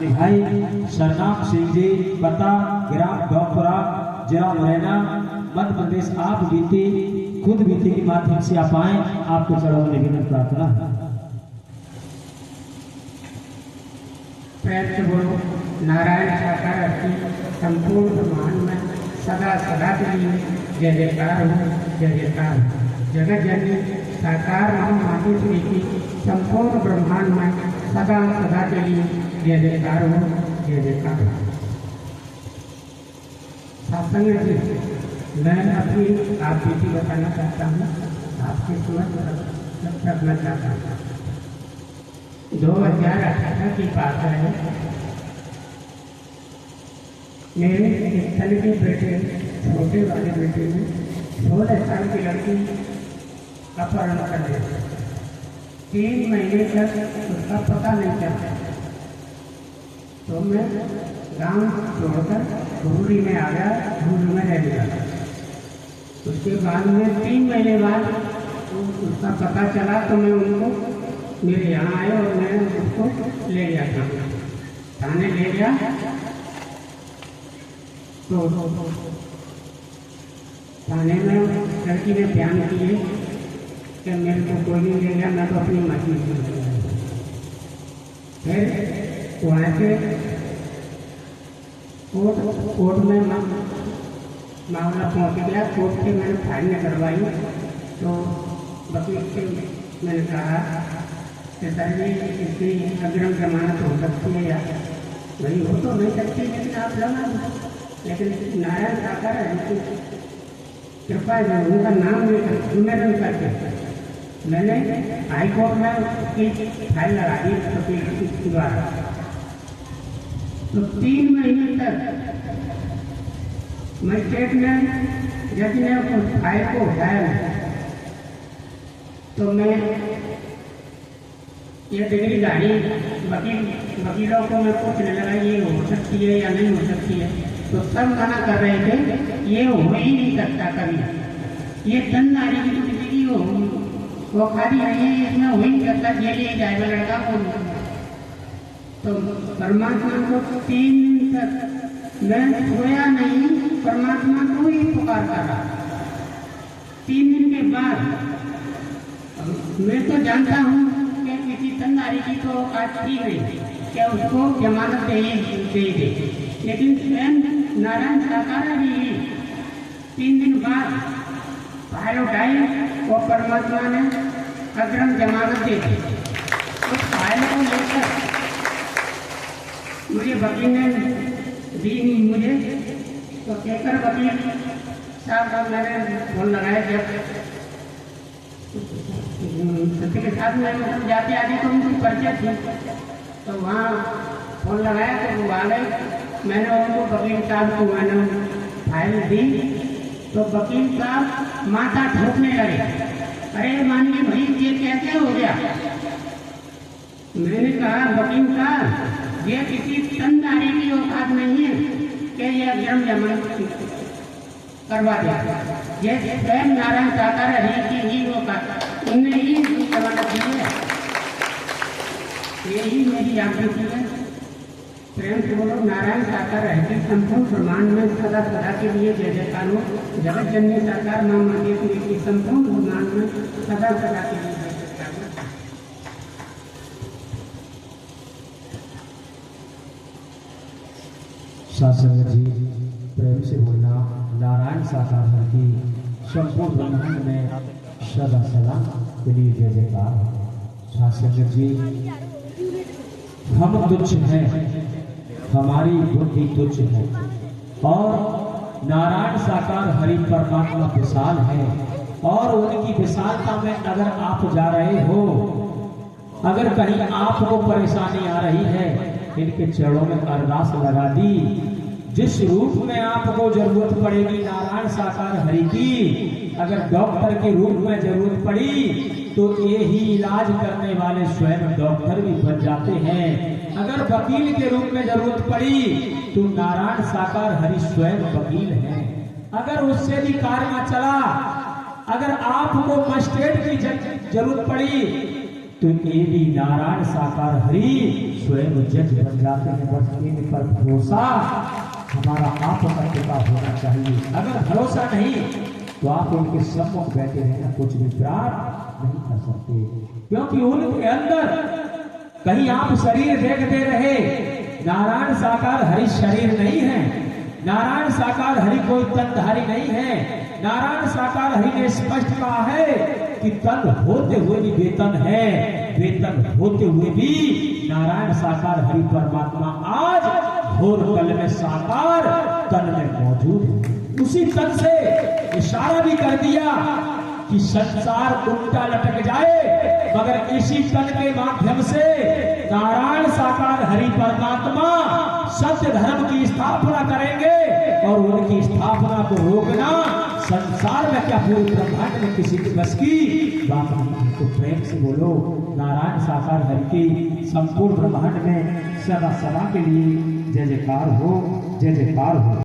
भाई सरनाम सिंह जी, पता ग्राम गौपुरा, जिला मुरैना, मध्य प्रदेश। आप बीते खुद बीते के माध्यम से आप आए, आपको चरणों में निवेदन प्रार्थना है। प्रेम से बोलो नारायण साकार की संपूर्ण ब्रह्मांड में सदा सदा के लिए जय जयकार हो, जय जयकार हो। जगत जननी साकार महामातेश्वरी की संपूर्ण ब्रह्मांड में सदा सदा के लिए जय जयकार हो, जय जयकार हो। सत्संग जी, मैं अपनी आप बेटी बताना चाहता हूँ, आपके समझ रखना चाहता हूँ। 2018 की बात है। मेरे स्थल के बेटे, छोटे वाले बेटे ने 16 साल की लड़की अपहरण कर लिया। 3 महीने तक उसका पता नहीं चला। तो मैं गांव छोड़कर घुरूरी में आ गया, घुरूरी में रह गया। उसके बाद में 3 महीने बाद उसका पता चला तो मैं उनको मेरे यहाँ आए और मैं उसको ले गया था, थाने ले गया। तो थाने में लड़की ने बयान किए कि मेरे को कोई नहीं ले गया, मैं तो अपनी मर्जी से। फिर वहाँ से कोर्ट में मामला पहुँच गया। कोर्ट से मैंने फाइल करवाई। तो वकील से मैंने कहा कि सर जी, इसकी अग्रिम जमानत हो सकती है या वही हो तो नहीं सकती, लेकिन आप लगा। लेकिन नारायण साकार है, कृपा है, उनका नाम सुमेरन करके मैंने हाई कोर्ट में उसकी फाइल लगा दी वकील के द्वारा। तो 3 महीने तक मजिस्ट्रेट ने, जज ने उस फाइल को उठाया नहीं। तो मैं ये डिग्री गाड़ी वकीलों को मैं पूछने लगा, ये हो सकती है या नहीं हो सकती है। तो सब मना कर रहे थे, ये हो ही नहीं सकता कभी। ये तन्नारी की जिंदगी वो खाली नहीं है, इसमें हो ही नहीं सकता, जेल ही जाएगा लड़का को। तो परमात्मा को 3 दिन तक मैं सोया नहीं, परमात्मा को ही पुकार कर रहा। 3 दिन के बाद मैं तो जानता हूँ कि किसी तन्नारी की तो आज थी नहीं क्या उसको जमानत दे दे, लेकिन स्वयं नारायण साकार ही 3 दिन बाद फाइल उठाई और परमात्मा ने अग्रिम जमानत दे दी। उस फाइल को लेकर मुझे वकील ने दी मुझे, तो कहकर वकील साहब का मैंने फोन लगाया। जब सत्य के साथ में मतलब जाते आते तो उनकी परिचय थी, तो वहाँ फोन लगाया तो वो आ गए। मैंने उनको वकील साहब को मैंने फाइल दी तो वकील साहब माथा ठोकने लगे, अरे मानिए भाई ये कैसे हो गया। मैंने कहा वकील साहब, ये किसी तन्नारी की औकात नहीं है कि ये अग्रिम जमानत करवा दिया। ये स्वयं नारायण साकार है कि ही औकात, उन्हें ही जमानत दी है। यही मेरी आकृति है। प्रेम से बोलो नारायण साकार है कि संपूर्ण ब्रह्मांड में सदा सदा के लिए जय जयकार हो। जगत जननी साकार मां मातेश्वरी की संपूर्ण ब्रह्मांड में सदा सदा के लिए जय जयकार हो। सत्संग जी, प्रेम से बोलना नारायण साकार है कि संपूर्ण ब्रह्मांड में सदा सदा के लिए जय जयकार हो। सत्संग जी, हम तुच्छ हैं, हमारी बुद्धि तुच्छ है और नारायण साकार हरि परमात्मा विशाल है। और उनकी विशालता में अगर आप जा रहे हो, अगर कहीं आपको परेशानी आ रही है, इनके चरणों में अरदास लगा दी। जिस रूप में आपको जरूरत पड़ेगी नारायण साकार हरि की, अगर डॉक्टर के रूप में जरूरत पड़ी तो ये ही इलाज करने वाले स्वयं डॉक्टर भी बन जाते हैं। अगर वकील के रूप में जरूरत पड़ी तो नारायण साकार हरि स्वयं वकील हैं। अगर उससे भी कार्य न चला, अगर आपको मजिस्ट्रेट की जरूरत पड़ी तो ये भी नारायण साकार हरि स्वयं जज बन जाते हैं। बस इन पर भरोसा हमारा आप करने का होना चाहिए। अगर भरोसा नहीं तो आप उनके सम्मुख बैठे रहना कुछ भी प्राप्त नहीं कर सकते, क्योंकि उनके अंदर कहीं आप शरीर देखते रहे, नारायण साकार हरि शरीर नहीं है, नारायण साकार हरि कोई तनधारी नहीं है। नारायण साकार हरि ने स्पष्ट कहा है कि तन होते हुए भी वेतन है, वेतन होते हुए भी नारायण साकार हरि परमात्मा आज घोर कल में साकार तन में मौजूद है। उसी तन से इशारा भी कर दिया कि संसार उल्टा लटक जाए मगर इसी तन के माध्यम से नारायण साकार हरि परमात्मा सत्य धर्म की स्थापना करेंगे और उनकी स्थापना को रोकना संसार में क्या पूरे ब्रह्मांड में किसी के बस की बात नहीं। तो प्रेम से बोलो नारायण साकार हरि की संपूर्ण ब्रह्मांड में सदा सदा के लिए जय जयकार हो, जय जयकार हो।